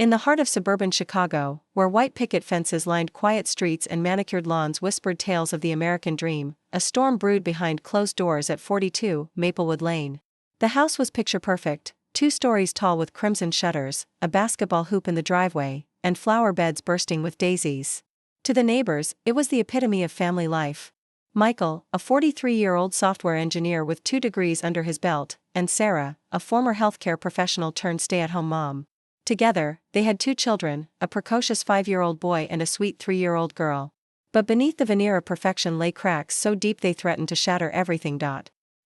In the heart of suburban Chicago, where white picket fences lined quiet streets and manicured lawns whispered tales of the American dream, a storm brewed behind closed doors at 42 Maplewood Lane. The house was picture-perfect, 2 stories tall with crimson shutters, a basketball hoop in the driveway, and flower beds bursting with daisies. To the neighbors, it was the epitome of family life. Michael, a 43-year-old software engineer with 2 degrees under his belt, and Sarah, a former healthcare professional turned stay-at-home mom. Together, they had 2 children, a precocious 5-year-old boy and a sweet 3-year-old girl. But beneath the veneer of perfection lay cracks so deep they threatened to shatter everything.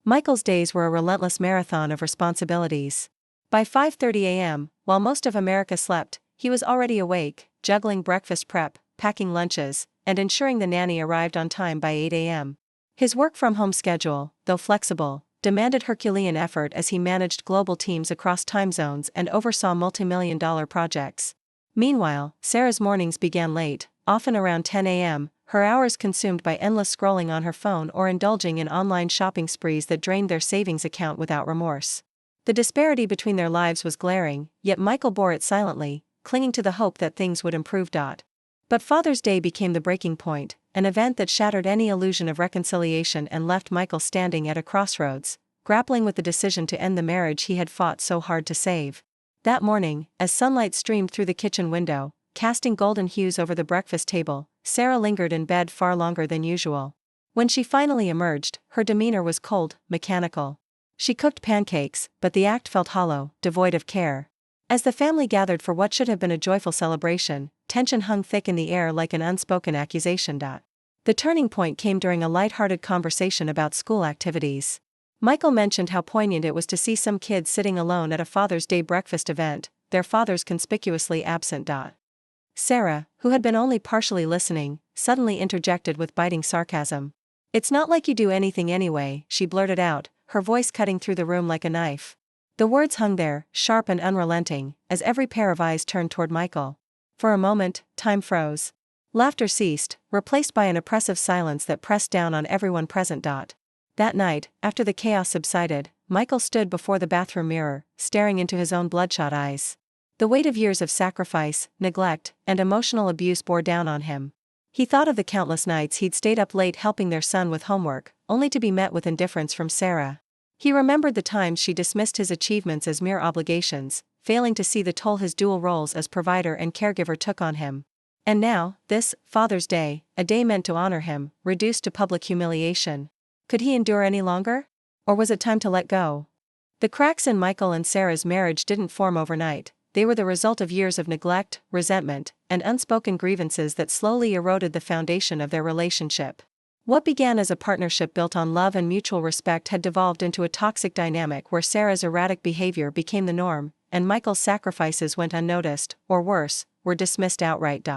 Michael's days were a relentless marathon of responsibilities. By 5:30 a.m., while most of America slept, he was already awake, juggling breakfast prep, packing lunches, and ensuring the nanny arrived on time by 8 a.m. His work-from-home schedule, though flexible, demanded Herculean effort as he managed global teams across time zones and oversaw multi-million-dollar projects. Meanwhile, Sarah's mornings began late, often around 10 a.m., her hours consumed by endless scrolling on her phone or indulging in online shopping sprees that drained their savings account without remorse. The disparity between their lives was glaring, yet Michael bore it silently, clinging to the hope that things would improve. But Father's Day became the breaking point, an event that shattered any illusion of reconciliation and left Michael standing at a crossroads, grappling with the decision to end the marriage he had fought so hard to save. That morning, as sunlight streamed through the kitchen window, casting golden hues over the breakfast table, Sarah lingered in bed far longer than usual. When she finally emerged, her demeanor was cold, mechanical. She cooked pancakes, but the act felt hollow, devoid of care. As the family gathered for what should have been a joyful celebration, tension hung thick in the air like an unspoken accusation. The turning point came during a light-hearted conversation about school activities. Michael mentioned how poignant it was to see some kids sitting alone at a Father's Day breakfast event, their fathers conspicuously absent. Sarah, who had been only partially listening, suddenly interjected with biting sarcasm. "It's not like you do anything anyway," she blurted out, her voice cutting through the room like a knife. The words hung there, sharp and unrelenting, as every pair of eyes turned toward Michael. For a moment, time froze. Laughter ceased, replaced by an oppressive silence that pressed down on everyone present. That night, after the chaos subsided, Michael stood before the bathroom mirror, staring into his own bloodshot eyes. The weight of years of sacrifice, neglect, and emotional abuse bore down on him. He thought of the countless nights he'd stayed up late helping their son with homework, only to be met with indifference from Sarah. He remembered the times she dismissed his achievements as mere obligations, failing to see the toll his dual roles as provider and caregiver took on him. And now, this Father's Day, a day meant to honor him, reduced to public humiliation. Could he endure any longer? Or was it time to let go? The cracks in Michael and Sarah's marriage didn't form overnight. They were the result of years of neglect, resentment, and unspoken grievances that slowly eroded the foundation of their relationship. What began as a partnership built on love and mutual respect had devolved into a toxic dynamic where Sarah's erratic behavior became the norm, and Michael's sacrifices went unnoticed, or worse, were dismissed outright.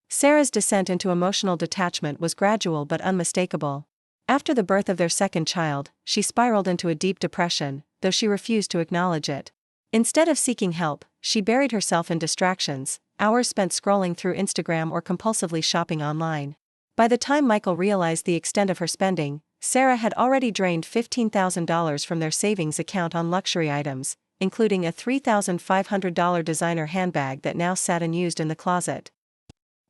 Sarah's descent into emotional detachment was gradual but unmistakable. After the birth of their second child, she spiraled into a deep depression, though she refused to acknowledge it. Instead of seeking help, she buried herself in distractions, hours spent scrolling through Instagram or compulsively shopping online. By the time Michael realized the extent of her spending, Sarah had already drained $15,000 from their savings account on luxury items, including a $3,500 designer handbag that now sat unused in the closet.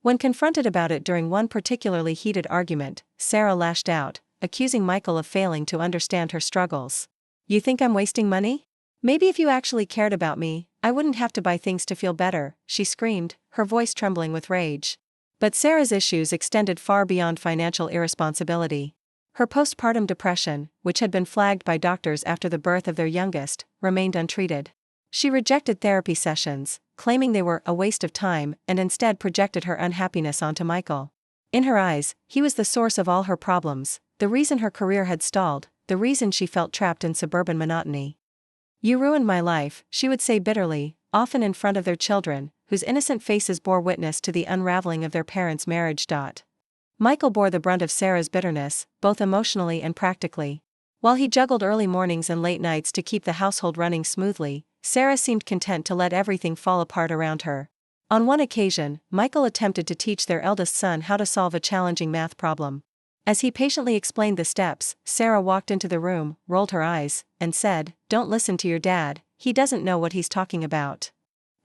When confronted about it during one particularly heated argument, Sarah lashed out, accusing Michael of failing to understand her struggles. "You think I'm wasting money? Maybe if you actually cared about me, I wouldn't have to buy things to feel better," she screamed, her voice trembling with rage. But Sarah's issues extended far beyond financial irresponsibility. Her postpartum depression, which had been flagged by doctors after the birth of their youngest, remained untreated. She rejected therapy sessions, claiming they were a waste of time, and instead projected her unhappiness onto Michael. In her eyes, he was the source of all her problems, the reason her career had stalled, the reason she felt trapped in suburban monotony. "You ruined my life," she would say bitterly, often in front of their children, whose innocent faces bore witness to the unraveling of their parents' marriage. Michael bore the brunt of Sarah's bitterness, both emotionally and practically. While he juggled early mornings and late nights to keep the household running smoothly, Sarah seemed content to let everything fall apart around her. On one occasion, Michael attempted to teach their eldest son how to solve a challenging math problem. As he patiently explained the steps, Sarah walked into the room, rolled her eyes, and said, "Don't listen to your dad, he doesn't know what he's talking about."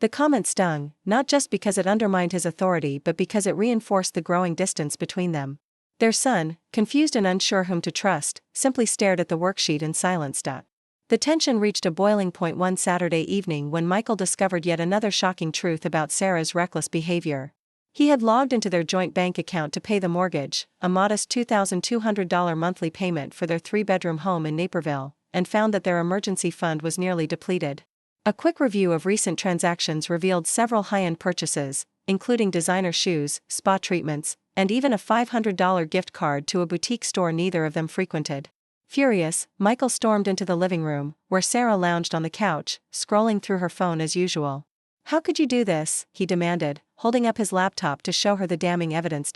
The comment stung, not just because it undermined his authority but because it reinforced the growing distance between them. Their son, confused and unsure whom to trust, simply stared at the worksheet in silence. The tension reached a boiling point one Saturday evening when Michael discovered yet another shocking truth about Sarah's reckless behavior. He had logged into their joint bank account to pay the mortgage, a modest $2,200 monthly payment for their three-bedroom home in Naperville, and found that their emergency fund was nearly depleted. A quick review of recent transactions revealed several high-end purchases, including designer shoes, spa treatments, and even a $500 gift card to a boutique store neither of them frequented. Furious, Michael stormed into the living room, where Sarah lounged on the couch, scrolling through her phone as usual. "How could you do this?" he demanded, holding up his laptop to show her the damning evidence.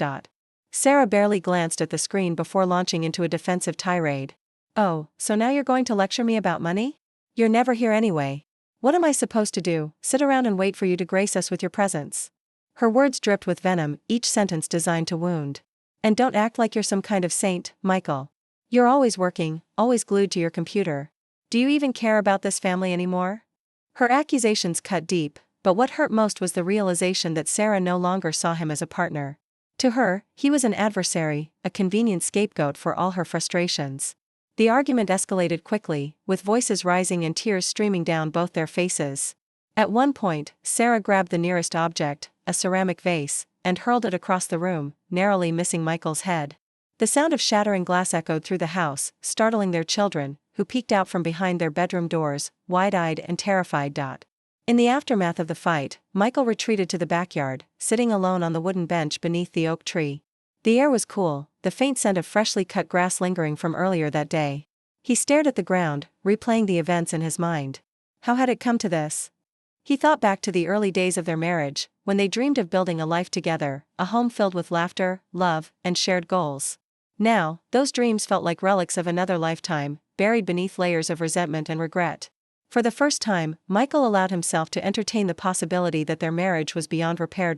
Sarah barely glanced at the screen before launching into a defensive tirade. "Oh, so now you're going to lecture me about money? You're never here anyway. What am I supposed to do, sit around and wait for you to grace us with your presence?" Her words dripped with venom, each sentence designed to wound. "And don't act like you're some kind of saint, Michael. You're always working, always glued to your computer. Do you even care about this family anymore?" Her accusations cut deep, but what hurt most was the realization that Sarah no longer saw him as a partner. To her, he was an adversary, a convenient scapegoat for all her frustrations. The argument escalated quickly, with voices rising and tears streaming down both their faces. At one point, Sarah grabbed the nearest object, a ceramic vase, and hurled it across the room, narrowly missing Michael's head. The sound of shattering glass echoed through the house, startling their children, who peeked out from behind their bedroom doors, wide-eyed and terrified. In the aftermath of the fight, Michael retreated to the backyard, sitting alone on the wooden bench beneath the oak tree. The air was cool, the faint scent of freshly cut grass lingering from earlier that day. He stared at the ground, replaying the events in his mind. How had it come to this? He thought back to the early days of their marriage, when they dreamed of building a life together, a home filled with laughter, love, and shared goals. Now, those dreams felt like relics of another lifetime, buried beneath layers of resentment and regret. For the first time, Michael allowed himself to entertain the possibility that their marriage was beyond repair.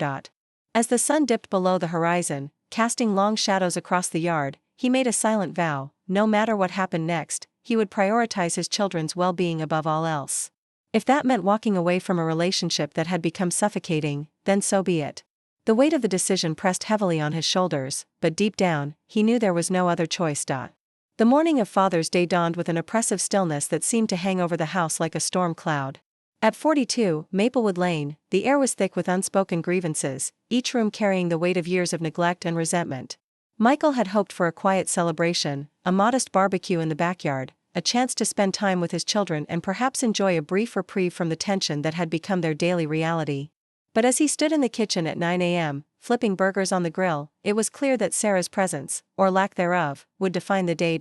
As the sun dipped below the horizon, casting long shadows across the yard, he made a silent vow: no matter what happened next, he would prioritize his children's well-being above all else. If that meant walking away from a relationship that had become suffocating, then so be it. The weight of the decision pressed heavily on his shoulders, but deep down, he knew there was no other choice. The morning of Father's Day dawned with an oppressive stillness that seemed to hang over the house like a storm cloud. At 42, Maplewood Lane, the air was thick with unspoken grievances, each room carrying the weight of years of neglect and resentment. Michael had hoped for a quiet celebration, a modest barbecue in the backyard, a chance to spend time with his children and perhaps enjoy a brief reprieve from the tension that had become their daily reality. But as he stood in the kitchen at 9 a.m., flipping burgers on the grill, it was clear that Sarah's presence, or lack thereof, would define the day.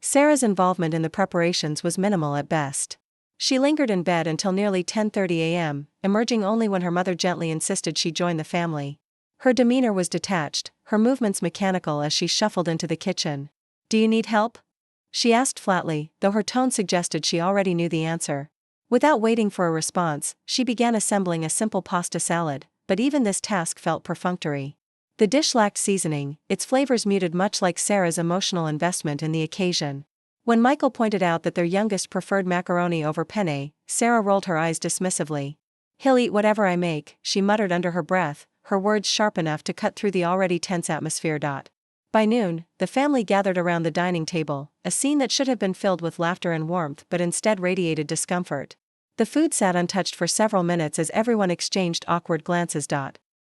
Sarah's involvement in the preparations was minimal at best. She lingered in bed until nearly 10:30 a.m., emerging only when her mother gently insisted she join the family. Her demeanor was detached, her movements mechanical as she shuffled into the kitchen. "Do you need help?" she asked flatly, though her tone suggested she already knew the answer. Without waiting for a response, she began assembling a simple pasta salad, but even this task felt perfunctory. The dish lacked seasoning, its flavors muted much like Sarah's emotional investment in the occasion. When Michael pointed out that their youngest preferred macaroni over penne, Sarah rolled her eyes dismissively. "He'll eat whatever I make," she muttered under her breath, her words sharp enough to cut through the already tense atmosphere. By noon, the family gathered around the dining table, a scene that should have been filled with laughter and warmth but instead radiated discomfort. The food sat untouched for several minutes as everyone exchanged awkward glances.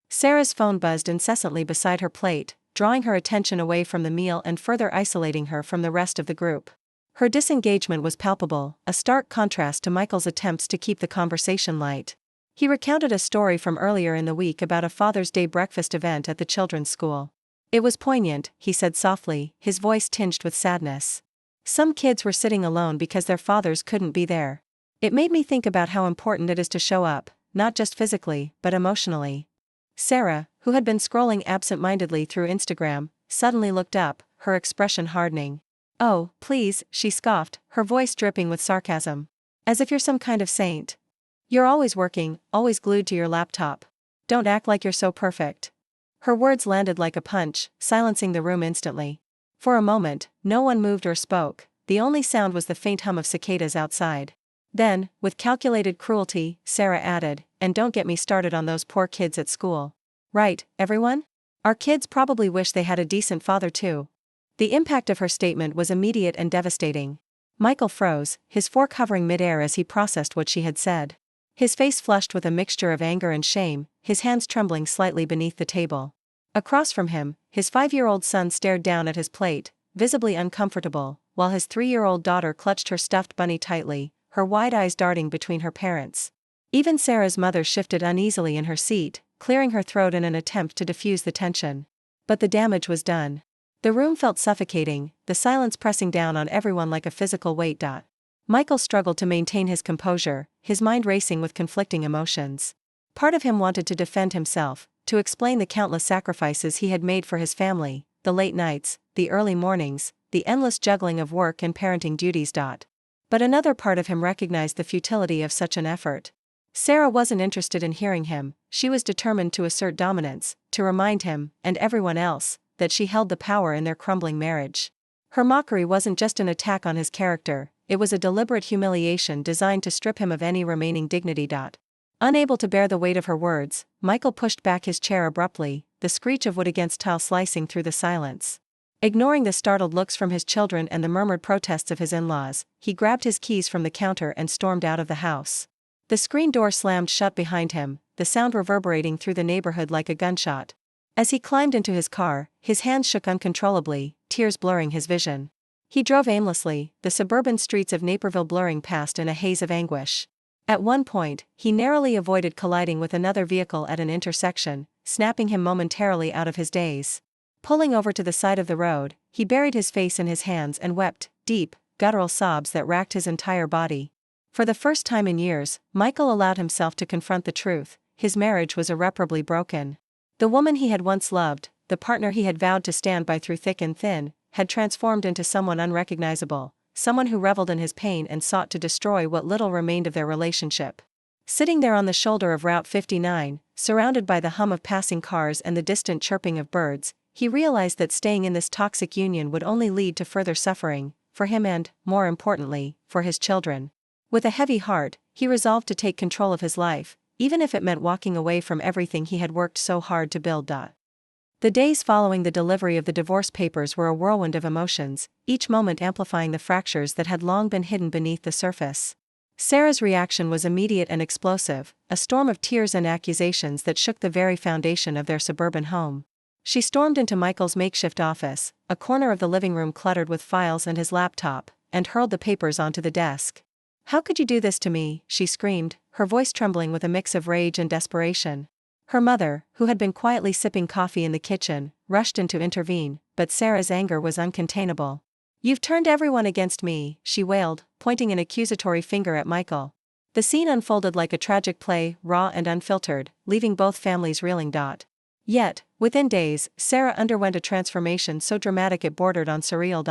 Sarah's phone buzzed incessantly beside her plate, drawing her attention away from the meal and further isolating her from the rest of the group. Her disengagement was palpable, a stark contrast to Michael's attempts to keep the conversation light. He recounted a story from earlier in the week about a Father's Day breakfast event at the children's school. "It was poignant," he said softly, his voice tinged with sadness. "Some kids were sitting alone because their fathers couldn't be there. It made me think about how important it is to show up, not just physically, but emotionally." Sarah, who had been scrolling absent-mindedly through Instagram, suddenly looked up, her expression hardening. "Oh, please," she scoffed, her voice dripping with sarcasm. "As if you're some kind of saint. You're always working, always glued to your laptop. Don't act like you're so perfect." Her words landed like a punch, silencing the room instantly. For a moment, no one moved or spoke, the only sound was the faint hum of cicadas outside. Then, with calculated cruelty, Sarah added, and don't get me started on those poor kids at school. Right, everyone? Our kids probably wish they had a decent father too. The impact of her statement was immediate and devastating. Michael froze, his fork hovering midair as he processed what she had said. His face flushed with a mixture of anger and shame, his hands trembling slightly beneath the table. Across from him, his 5-year-old son stared down at his plate, visibly uncomfortable, while his 3-year-old daughter clutched her stuffed bunny tightly, her wide eyes darting between her parents. Even Sarah's mother shifted uneasily in her seat, clearing her throat in an attempt to diffuse the tension. But the damage was done. The room felt suffocating, the silence pressing down on everyone like a physical weight. Michael struggled to maintain his composure, his mind racing with conflicting emotions. Part of him wanted to defend himself, to explain the countless sacrifices he had made for his family, the late nights, the early mornings, the endless juggling of work and parenting duties. But another part of him recognized the futility of such an effort. Sarah wasn't interested in hearing him, she was determined to assert dominance, to remind him, and everyone else, that she held the power in their crumbling marriage. Her mockery wasn't just an attack on his character, it was a deliberate humiliation designed to strip him of any remaining dignity. Unable to bear the weight of her words, Michael pushed back his chair abruptly, the screech of wood against tile slicing through the silence. Ignoring the startled looks from his children and the murmured protests of his in-laws, he grabbed his keys from the counter and stormed out of the house. The screen door slammed shut behind him, the sound reverberating through the neighborhood like a gunshot. As he climbed into his car, his hands shook uncontrollably, tears blurring his vision. He drove aimlessly, the suburban streets of Naperville blurring past in a haze of anguish. At one point, he narrowly avoided colliding with another vehicle at an intersection, snapping him momentarily out of his daze. Pulling over to the side of the road, he buried his face in his hands and wept, deep, guttural sobs that racked his entire body. For the first time in years, Michael allowed himself to confront the truth: his marriage was irreparably broken. The woman he had once loved, the partner he had vowed to stand by through thick and thin, had transformed into someone unrecognizable, someone who reveled in his pain and sought to destroy what little remained of their relationship. Sitting there on the shoulder of Route 59, surrounded by the hum of passing cars and the distant chirping of birds, he realized that staying in this toxic union would only lead to further suffering, for him and, more importantly, for his children. With a heavy heart, he resolved to take control of his life, even if it meant walking away from everything he had worked so hard to build. The days following the delivery of the divorce papers were a whirlwind of emotions, each moment amplifying the fractures that had long been hidden beneath the surface. Sarah's reaction was immediate and explosive, a storm of tears and accusations that shook the very foundation of their suburban home. She stormed into Michael's makeshift office, a corner of the living room cluttered with files and his laptop, and hurled the papers onto the desk. "How could you do this to me?" she screamed, her voice trembling with a mix of rage and desperation. Her mother, who had been quietly sipping coffee in the kitchen, rushed in to intervene, but Sarah's anger was uncontainable. "You've turned everyone against me," she wailed, pointing an accusatory finger at Michael. The scene unfolded like a tragic play, raw and unfiltered, leaving both families reeling. Yet, within days, Sarah underwent a transformation so dramatic it bordered on surreal.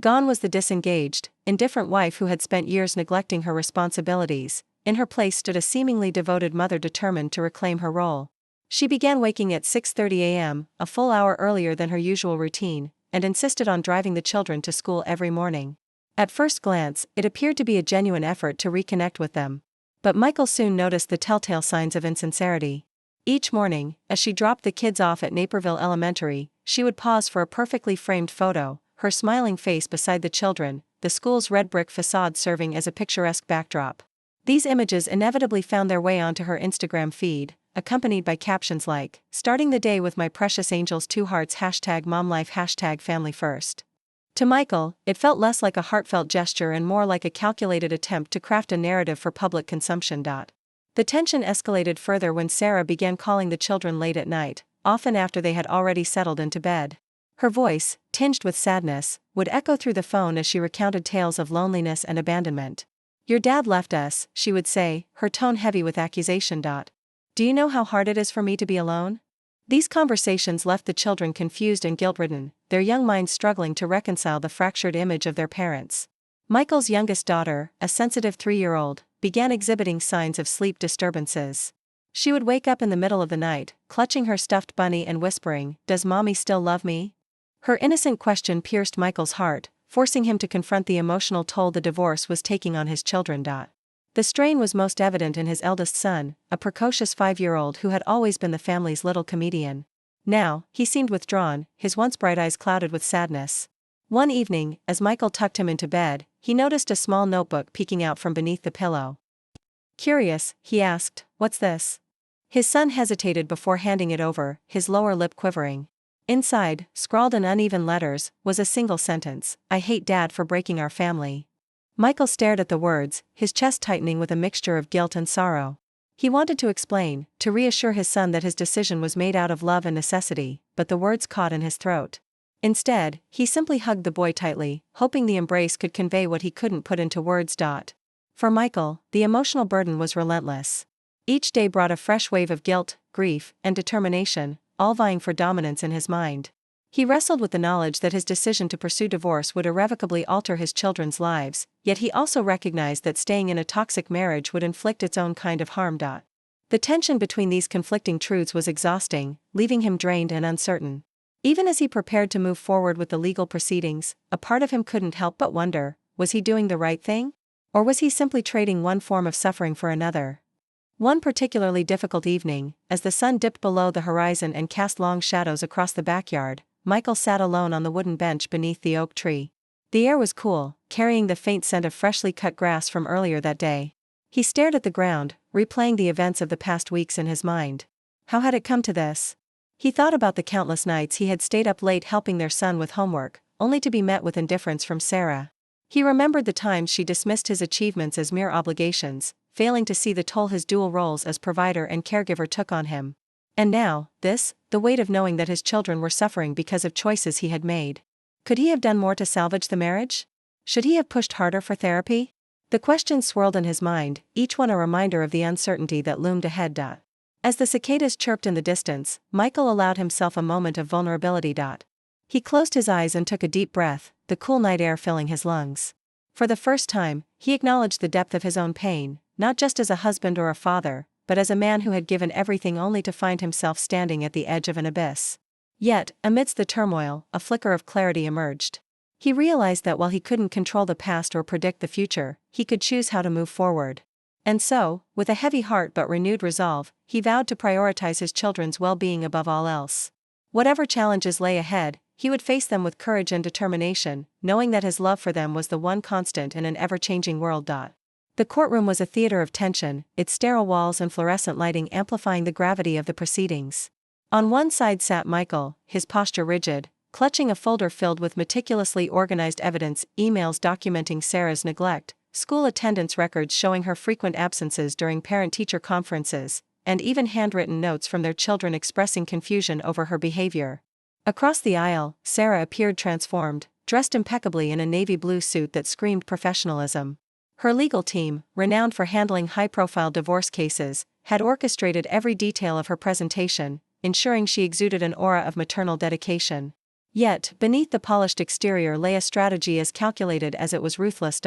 Gone was the disengaged, indifferent wife who had spent years neglecting her responsibilities. In her place stood a seemingly devoted mother determined to reclaim her role. She began waking at 6:30 a.m., a full hour earlier than her usual routine, and insisted on driving the children to school every morning. At first glance, it appeared to be a genuine effort to reconnect with them. But Michael soon noticed the telltale signs of insincerity. Each morning, as she dropped the kids off at Naperville Elementary, she would pause for a perfectly framed photo, her smiling face beside the children, the school's red brick facade serving as a picturesque backdrop. These images inevitably found their way onto her Instagram feed, accompanied by captions like, "Starting the day with my precious angels, 2 hearts, #momlife, #family first." To Michael, it felt less like a heartfelt gesture and more like a calculated attempt to craft a narrative for public consumption. The tension escalated further when Sarah began calling the children late at night, often after they had already settled into bed. Her voice, tinged with sadness, would echo through the phone as she recounted tales of loneliness and abandonment. "Your dad left us," she would say, her tone heavy with accusation. "Do you know how hard it is for me to be alone?" These conversations left the children confused and guilt-ridden, their young minds struggling to reconcile the fractured image of their parents. Michael's youngest daughter, a sensitive 3-year-old, began exhibiting signs of sleep disturbances. She would wake up in the middle of the night, clutching her stuffed bunny and whispering, "Does mommy still love me?" Her innocent question pierced Michael's heart, forcing him to confront the emotional toll the divorce was taking on his children. The strain was most evident in his eldest son, a precocious 5-year-old who had always been the family's little comedian. Now, he seemed withdrawn, his once bright eyes clouded with sadness. One evening, as Michael tucked him into bed, he noticed a small notebook peeking out from beneath the pillow. Curious, he asked, "What's this?" His son hesitated before handing it over, his lower lip quivering. Inside, scrawled in uneven letters, was a single sentence: "I hate Dad for breaking our family." Michael stared at the words, his chest tightening with a mixture of guilt and sorrow. He wanted to explain, to reassure his son that his decision was made out of love and necessity, but the words caught in his throat. Instead, he simply hugged the boy tightly, hoping the embrace could convey what he couldn't put into words. For Michael, the emotional burden was relentless. Each day brought a fresh wave of guilt, grief, and determination, all vying for dominance in his mind. He wrestled with the knowledge that his decision to pursue divorce would irrevocably alter his children's lives, yet he also recognized that staying in a toxic marriage would inflict its own kind of harm. The tension between these conflicting truths was exhausting, leaving him drained and uncertain. Even as he prepared to move forward with the legal proceedings, a part of him couldn't help but wonder, was he doing the right thing? Or was he simply trading one form of suffering for another? One particularly difficult evening, as the sun dipped below the horizon and cast long shadows across the backyard, Michael sat alone on the wooden bench beneath the oak tree. The air was cool, carrying the faint scent of freshly cut grass from earlier that day. He stared at the ground, replaying the events of the past weeks in his mind. How had it come to this? He thought about the countless nights he had stayed up late helping their son with homework, only to be met with indifference from Sarah. He remembered the times she dismissed his achievements as mere obligations, failing to see the toll his dual roles as provider and caregiver took on him. And now, the weight of knowing that his children were suffering because of choices he had made. Could he have done more to salvage the marriage? Should he have pushed harder for therapy? The questions swirled in his mind, each one a reminder of the uncertainty that loomed ahead. As the cicadas chirped in the distance, Michael allowed himself a moment of vulnerability. He closed his eyes and took a deep breath, the cool night air filling his lungs. For the first time, he acknowledged the depth of his own pain, not just as a husband or a father, but as a man who had given everything only to find himself standing at the edge of an abyss. Yet, amidst the turmoil, a flicker of clarity emerged. He realized that while he couldn't control the past or predict the future, he could choose how to move forward. And so, with a heavy heart but renewed resolve, he vowed to prioritize his children's well-being above all else. Whatever challenges lay ahead, he would face them with courage and determination, knowing that his love for them was the one constant in an ever-changing world. The courtroom was a theater of tension, its sterile walls and fluorescent lighting amplifying the gravity of the proceedings. On one side sat Michael, his posture rigid, clutching a folder filled with meticulously organized evidence, emails documenting Sarah's neglect, school attendance records showing her frequent absences during parent-teacher conferences, and even handwritten notes from their children expressing confusion over her behavior. Across the aisle, Sarah appeared transformed, dressed impeccably in a navy blue suit that screamed professionalism. Her legal team, renowned for handling high-profile divorce cases, had orchestrated every detail of her presentation, ensuring she exuded an aura of maternal dedication. Yet, beneath the polished exterior lay a strategy as calculated as it was ruthless.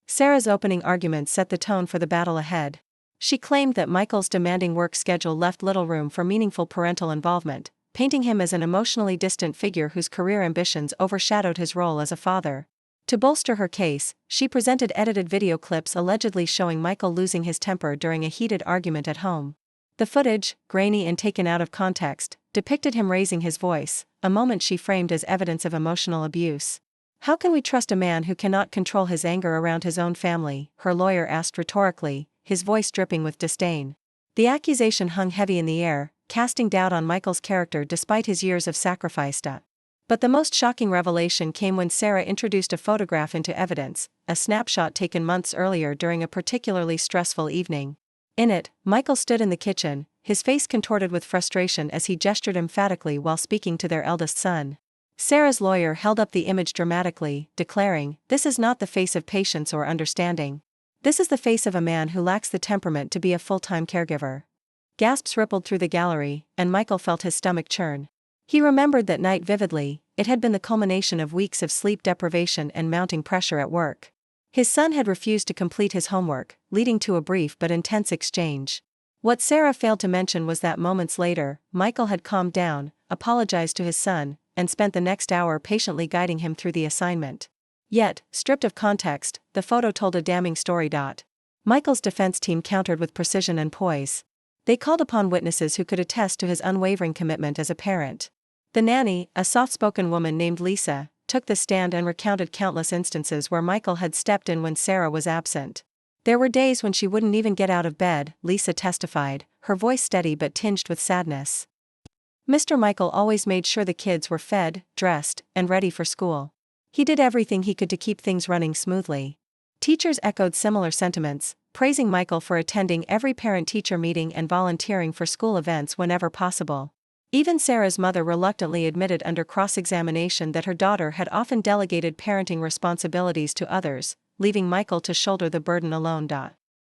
Sarah's opening argument set the tone for the battle ahead. She claimed that Michael's demanding work schedule left little room for meaningful parental involvement, painting him as an emotionally distant figure whose career ambitions overshadowed his role as a father. To bolster her case, she presented edited video clips allegedly showing Michael losing his temper during a heated argument at home. The footage, grainy and taken out of context, depicted him raising his voice, a moment she framed as evidence of emotional abuse. "How can we trust a man who cannot control his anger around his own family?" her lawyer asked rhetorically, his voice dripping with disdain. The accusation hung heavy in the air, casting doubt on Michael's character despite his years of sacrifice. But the most shocking revelation came when Sarah introduced a photograph into evidence, a snapshot taken months earlier during a particularly stressful evening. In it, Michael stood in the kitchen, his face contorted with frustration as he gestured emphatically while speaking to their eldest son. Sarah's lawyer held up the image dramatically, declaring, "This is not the face of patience or understanding. This is the face of a man who lacks the temperament to be a full-time caregiver." Gasps rippled through the gallery, and Michael felt his stomach churn. He remembered that night vividly. It had been the culmination of weeks of sleep deprivation and mounting pressure at work. His son had refused to complete his homework, leading to a brief but intense exchange. What Sarah failed to mention was that moments later, Michael had calmed down, apologized to his son, and spent the next hour patiently guiding him through the assignment. Yet, stripped of context, the photo told a damning story. Michael's defense team countered with precision and poise. They called upon witnesses who could attest to his unwavering commitment as a parent. The nanny, a soft-spoken woman named Lisa, took the stand and recounted countless instances where Michael had stepped in when Sarah was absent. There were days when she wouldn't even get out of bed, Lisa testified, her voice steady but tinged with sadness. Mr. Michael always made sure the kids were fed, dressed, and ready for school. He did everything he could to keep things running smoothly. Teachers echoed similar sentiments, praising Michael for attending every parent-teacher meeting and volunteering for school events whenever possible. Even Sarah's mother reluctantly admitted under cross-examination that her daughter had often delegated parenting responsibilities to others, leaving Michael to shoulder the burden alone.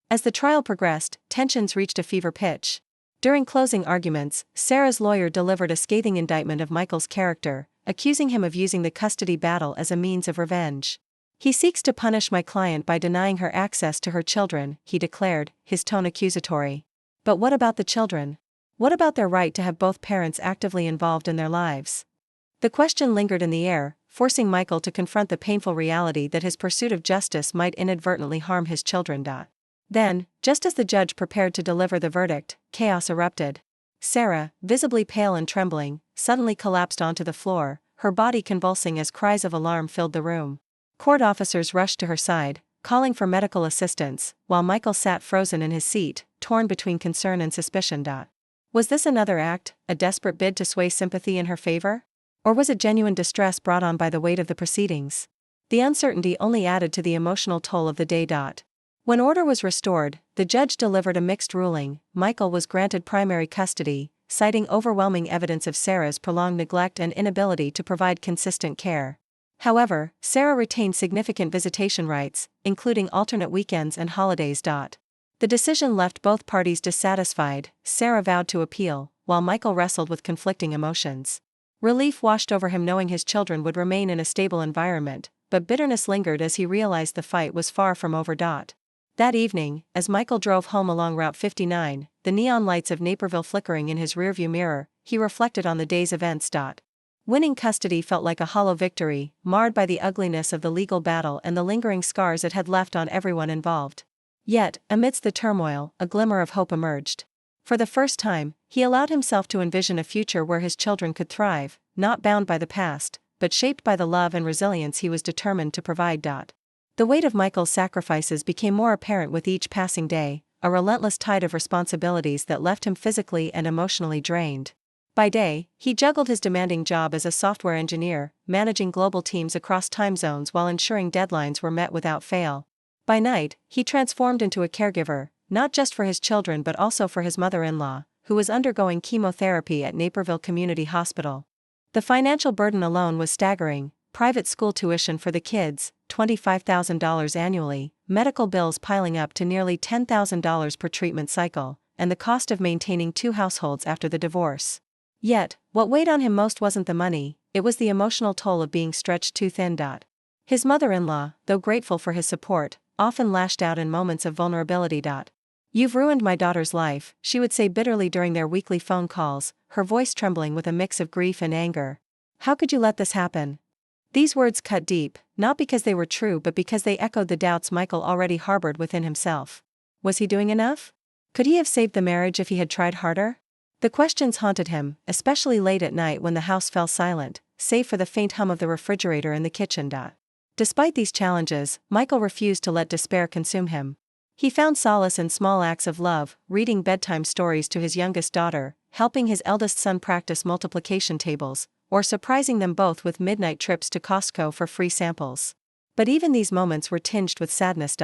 As the trial progressed, tensions reached a fever pitch. During closing arguments, Sarah's lawyer delivered a scathing indictment of Michael's character, accusing him of using the custody battle as a means of revenge. "He seeks to punish my client by denying her access to her children," he declared, his tone accusatory. But what about the children? What about their right to have both parents actively involved in their lives? The question lingered in the air, forcing Michael to confront the painful reality that his pursuit of justice might inadvertently harm his children. Then, just as the judge prepared to deliver the verdict, chaos erupted. Sarah, visibly pale and trembling, suddenly collapsed onto the floor, her body convulsing as cries of alarm filled the room. Court officers rushed to her side, calling for medical assistance, while Michael sat frozen in his seat, torn between concern and suspicion. Was this another act, a desperate bid to sway sympathy in her favor? Or was it genuine distress brought on by the weight of the proceedings? The uncertainty only added to the emotional toll of the day. When order was restored, the judge delivered a mixed ruling. Michael was granted primary custody, citing overwhelming evidence of Sarah's prolonged neglect and inability to provide consistent care. However, Sarah retained significant visitation rights, including alternate weekends and holidays. The decision left both parties dissatisfied. Sarah vowed to appeal, while Michael wrestled with conflicting emotions. Relief washed over him knowing his children would remain in a stable environment, but bitterness lingered as he realized the fight was far from over. That evening, as Michael drove home along Route 59, the neon lights of Naperville flickering in his rearview mirror, he reflected on the day's events. Winning custody felt like a hollow victory, marred by the ugliness of the legal battle and the lingering scars it had left on everyone involved. Yet, amidst the turmoil, a glimmer of hope emerged. For the first time, he allowed himself to envision a future where his children could thrive, not bound by the past, but shaped by the love and resilience he was determined to provide. The weight of Michael's sacrifices became more apparent with each passing day, a relentless tide of responsibilities that left him physically and emotionally drained. By day, he juggled his demanding job as a software engineer, managing global teams across time zones while ensuring deadlines were met without fail. By night, he transformed into a caregiver, not just for his children but also for his mother-in-law, who was undergoing chemotherapy at Naperville Community Hospital. The financial burden alone was staggering: private school tuition for the kids, $25,000 annually, medical bills piling up to nearly $10,000 per treatment cycle, and the cost of maintaining two households after the divorce. Yet, what weighed on him most wasn't the money, it was the emotional toll of being stretched too thin. His mother-in-law, though grateful for his support, often lashed out in moments of vulnerability. "You've ruined my daughter's life," she would say bitterly during their weekly phone calls, her voice trembling with a mix of grief and anger. "How could you let this happen?" These words cut deep, not because they were true but because they echoed the doubts Michael already harbored within himself. Was he doing enough? Could he have saved the marriage if he had tried harder? The questions haunted him, especially late at night when the house fell silent, save for the faint hum of the refrigerator in the kitchen. Despite these challenges, Michael refused to let despair consume him. He found solace in small acts of love, reading bedtime stories to his youngest daughter, helping his eldest son practice multiplication tables, or surprising them both with midnight trips to Costco for free samples. But even these moments were tinged with sadness.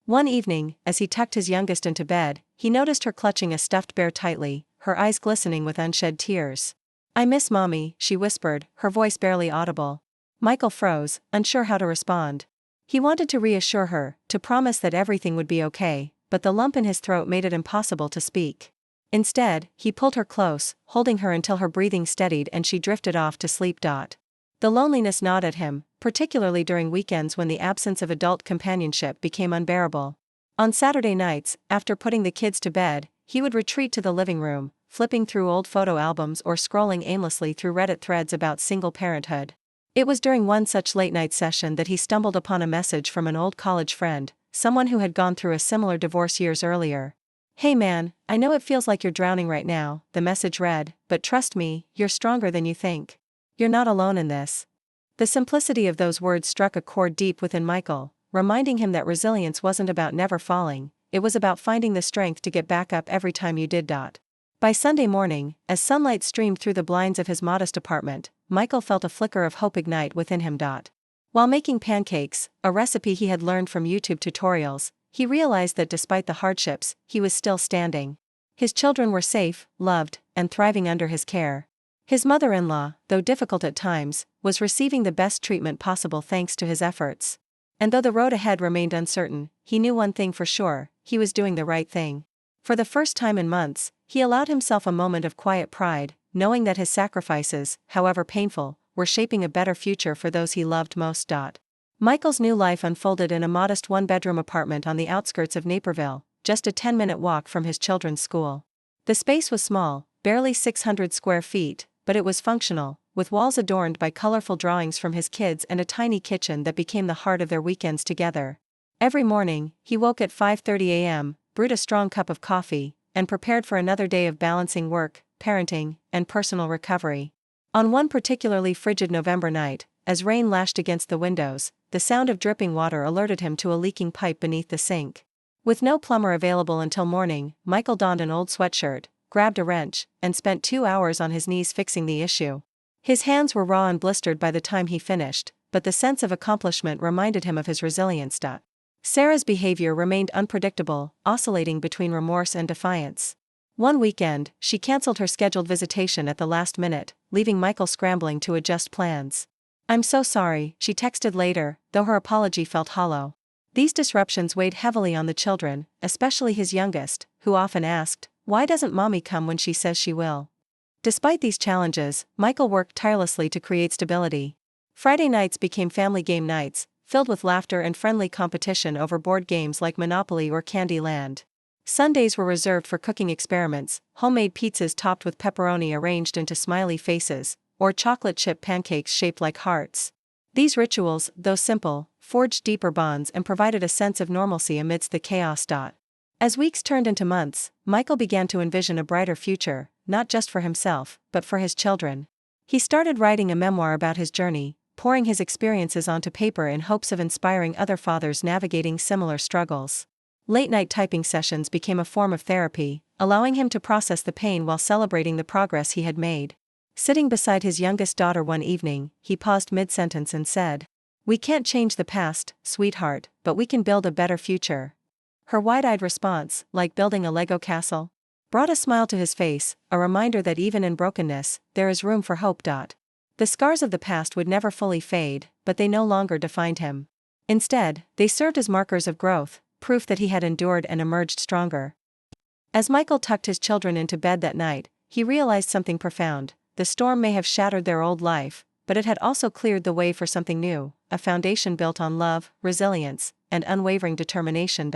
One evening, as he tucked his youngest into bed, he noticed her clutching a stuffed bear tightly, her eyes glistening with unshed tears. "I miss Mommy," she whispered, her voice barely audible. Michael froze, unsure how to respond. He wanted to reassure her, to promise that everything would be okay, but the lump in his throat made it impossible to speak. Instead, he pulled her close, holding her until her breathing steadied and she drifted off to sleep. The loneliness gnawed at him, particularly during weekends when the absence of adult companionship became unbearable. On Saturday nights, after putting the kids to bed, he would retreat to the living room, flipping through old photo albums or scrolling aimlessly through Reddit threads about single parenthood. It was during one such late-night session that he stumbled upon a message from an old college friend, someone who had gone through a similar divorce years earlier. "Hey man, I know it feels like you're drowning right now," the message read, "but trust me, you're stronger than you think. You're not alone in this." The simplicity of those words struck a chord deep within Michael, reminding him that resilience wasn't about never falling, it was about finding the strength to get back up every time you did. By Sunday morning, as sunlight streamed through the blinds of his modest apartment, Michael felt a flicker of hope ignite within him. While making pancakes, a recipe he had learned from YouTube tutorials, he realized that despite the hardships, he was still standing. His children were safe, loved, and thriving under his care. His mother-in-law, though difficult at times, was receiving the best treatment possible thanks to his efforts. And though the road ahead remained uncertain, he knew one thing for sure: he was doing the right thing. For the first time in months, he allowed himself a moment of quiet pride, knowing that his sacrifices, however painful, were shaping a better future for those he loved most. Michael's new life unfolded in a modest one-bedroom apartment on the outskirts of Naperville, just a 10-minute walk from his children's school. The space was small, barely 600 square feet, but it was functional, with walls adorned by colorful drawings from his kids and a tiny kitchen that became the heart of their weekends together. Every morning, he woke at 5:30 a.m., brewed a strong cup of coffee, and prepared for another day of balancing work, parenting, and personal recovery. On one particularly frigid November night, as rain lashed against the windows, the sound of dripping water alerted him to a leaking pipe beneath the sink. With no plumber available until morning, Michael donned an old sweatshirt, grabbed a wrench, and spent 2 hours on his knees fixing the issue. His hands were raw and blistered by the time he finished, but the sense of accomplishment reminded him of his resilience. Sarah's behavior remained unpredictable, oscillating between remorse and defiance. One weekend, she canceled her scheduled visitation at the last minute, leaving Michael scrambling to adjust plans. "I'm so sorry," she texted later, though her apology felt hollow. These disruptions weighed heavily on the children, especially his youngest, who often asked, "Why doesn't mommy come when she says she will?" Despite these challenges, Michael worked tirelessly to create stability. Friday nights became family game nights, filled with laughter and friendly competition over board games like Monopoly or Candy Land. Sundays were reserved for cooking experiments, homemade pizzas topped with pepperoni arranged into smiley faces, or chocolate chip pancakes shaped like hearts. These rituals, though simple, forged deeper bonds and provided a sense of normalcy amidst the chaos. As weeks turned into months, Michael began to envision a brighter future, not just for himself, but for his children. He started writing a memoir about his journey, pouring his experiences onto paper in hopes of inspiring other fathers navigating similar struggles. Late-night typing sessions became a form of therapy, allowing him to process the pain while celebrating the progress he had made. Sitting beside his youngest daughter one evening, he paused mid-sentence and said, "We can't change the past, sweetheart, but we can build a better future." Her wide-eyed response, like building a Lego castle, brought a smile to his face, a reminder that even in brokenness, there is room for hope. The scars of the past would never fully fade, but they no longer defined him. Instead, they served as markers of growth, proof that he had endured and emerged stronger. As Michael tucked his children into bed that night, he realized something profound. The storm may have shattered their old life, but it had also cleared the way for something new, a foundation built on love, resilience, and unwavering determination.